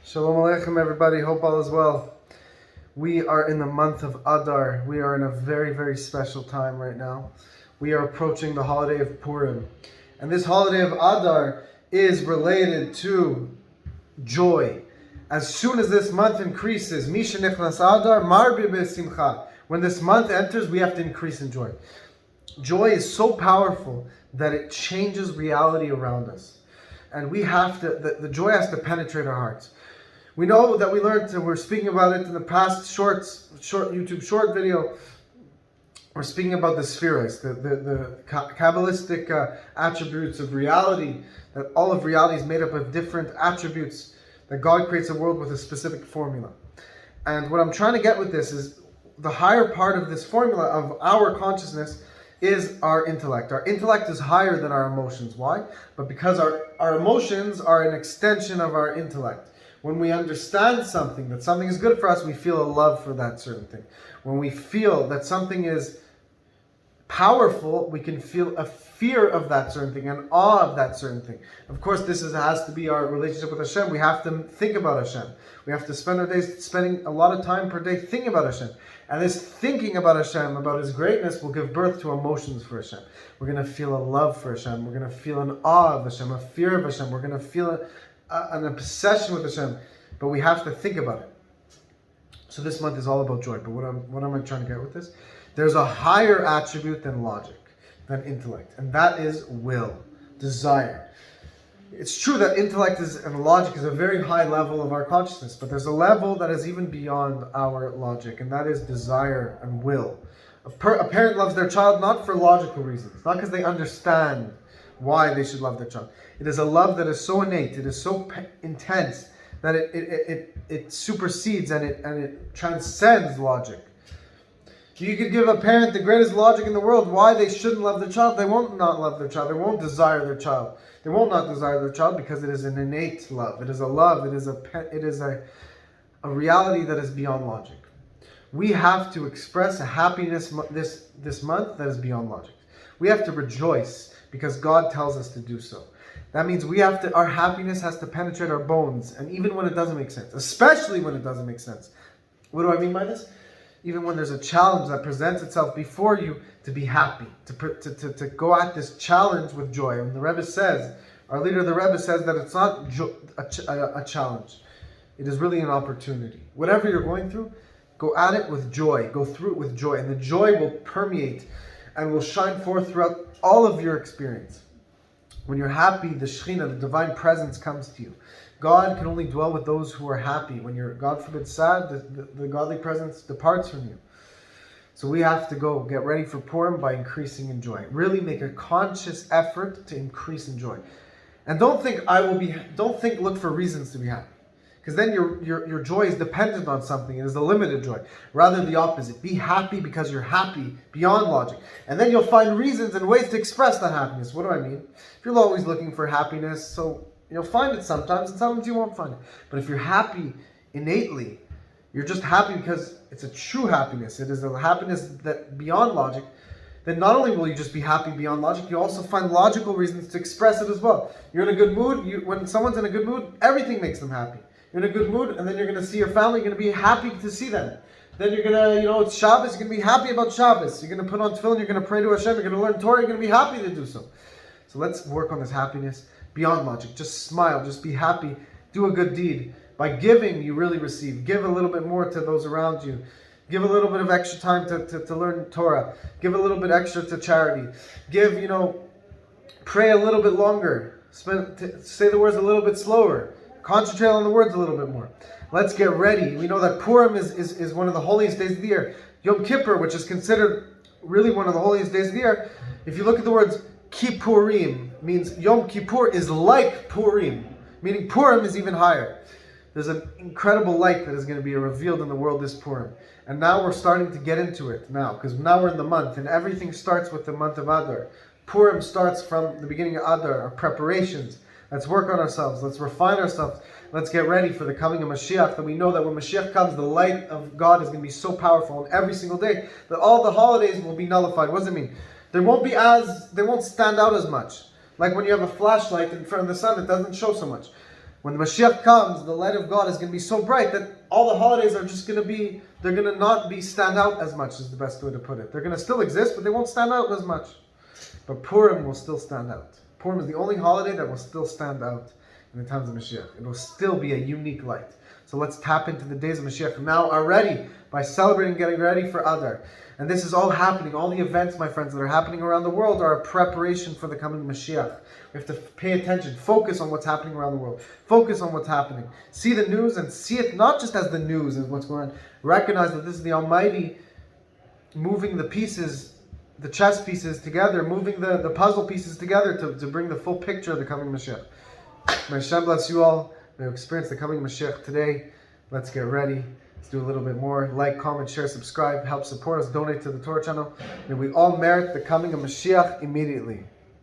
Shalom Aleichem, everybody. Hope all is well. We are in the month of Adar. We are in a very, very special time right now. We are approaching the holiday of Purim. And this holiday of Adar is related to joy. As soon as this month increases, Misha Nechnas Adar, Marbi Besimcha. When this month enters, we have to increase in joy. Joy is so powerful that it changes reality around us. And we have to, the joy has to penetrate our hearts. We know that we learned, and we're speaking about it in the past short YouTube short video. We're speaking about the spheres, the Kabbalistic attributes of reality, that all of reality is made up of different attributes, that God creates a world with a specific formula. And what I'm trying to get with this is the higher part of this formula of our consciousness is our intellect. Our intellect is higher than our emotions. Why? But because our emotions are an extension of our intellect. When we understand something, that something is good for us, we feel a love for that certain thing. When we feel that something is powerful, we can feel a fear of that certain thing, an awe of that certain thing. Of course, has to be our relationship with Hashem. We have to think about Hashem. We have to spend our days spending a lot of time per day thinking about Hashem. And this thinking about Hashem, about His greatness, will give birth to emotions for Hashem. We're going to feel a love for Hashem. We're going to feel an awe of Hashem, a fear of Hashem. We're going to feel an obsession with Hashem, but we have to think about it. So this month is all about joy. But what am I trying to get with this? There's a higher attribute than logic, than intellect, and that is will, desire. It's true that intellect and logic is a very high level of our consciousness, but there's a level that is even beyond our logic, and that is desire and will. A parent loves their child not for logical reasons, not because they understand why they should love their child. It is a love that is so innate, it is so intense that it supersedes and it transcends logic. You could give a parent the greatest logic in the world why they shouldn't love their child. They won't not love their child. They won't desire their child. They won't not desire their child because it is an innate love. It is a love. It is a reality that is beyond logic. We have to express a happiness this month that is beyond logic. We have to rejoice because God tells us to do so. That means our happiness has to penetrate our bones, and even when it doesn't make sense, especially when it doesn't make sense. What do I mean by this? Even when there's a challenge that presents itself before you, to be happy, to go at this challenge with joy. And the Rebbe says, our leader, the Rebbe says that it's not a challenge. It is really an opportunity. Whatever you're going through, go at it with joy. Go through it with joy. And the joy will permeate and will shine forth throughout all of your experience. When you're happy, the Shekhinah, the divine presence, comes to you. God can only dwell with those who are happy. When you're, God forbid, sad, the godly presence departs from you. So we have to go get ready for Purim by increasing in joy. Really make a conscious effort to increase in joy. And don't think look for reasons to be happy. Because then your joy is dependent on something. It is a limited joy. Rather the opposite. Be happy because you're happy beyond logic. And then you'll find reasons and ways to express that happiness. What do I mean? If you're always looking for happiness, so you'll find it sometimes, and sometimes you won't find it. But if you're happy innately, you're just happy because it's a true happiness. It is a happiness that beyond logic. Then not only will you just be happy beyond logic, you also find logical reasons to express it as well. You're in a good mood. When someone's in a good mood, everything makes them happy. You're in a good mood, and then you're going to see your family. You're going to be happy to see them. Then you're going to, it's Shabbos. You're going to be happy about Shabbos. You're going to put on tefillin. You're going to pray to Hashem. You're going to learn Torah. You're going to be happy to do so. So let's work on this happiness beyond logic. Just smile. Just be happy. Do a good deed. By giving, you really receive. Give a little bit more to those around you. Give a little bit of extra time to learn Torah. Give a little bit extra to charity. Pray a little bit longer. Say the words a little bit slower. Concentrate on the words a little bit more. Let's get ready. We know that Purim is one of the holiest days of the year. Yom Kippur, which is considered really one of the holiest days of the year, if you look at the words Kippurim, means Yom Kippur is like Purim, meaning Purim is even higher. There's an incredible light that is going to be revealed in the world this Purim. And now we're starting to get into it now, because now we're in the month, and everything starts with the month of Adar. Purim starts from the beginning of Adar, our preparations. Let's work on ourselves. Let's refine ourselves. Let's get ready for the coming of Mashiach. That we know that when Mashiach comes, the light of God is going to be so powerful, and every single day that all the holidays will be nullified. What does it mean? They won't stand out as much. Like when you have a flashlight in front of the sun, it doesn't show so much. When the Mashiach comes, the light of God is going to be so bright that all the holidays are just going to be, they're going to not be stand out as much, is the best way to put it. They're going to still exist, but they won't stand out as much. But Purim will still stand out. Purim is the only holiday that will still stand out in the times of Mashiach. It will still be a unique light. So let's tap into the days of Mashiach now already by celebrating, getting ready for Adar. And this is all happening. All the events, my friends, that are happening around the world are a preparation for the coming Mashiach. We have to pay attention. Focus on what's happening around the world. Focus on what's happening. See the news and see it not just as the news, as what's going on. Recognize that this is the Almighty moving the pieces, the chess pieces together, moving the puzzle pieces together to bring the full picture of the coming Mashiach. May Hashem bless you all. May you experience the coming Mashiach today. Let's get ready. Let's do a little bit more. Like, comment, share, subscribe. Help support us. Donate to the Torah Channel. May we all merit the coming of Mashiach immediately.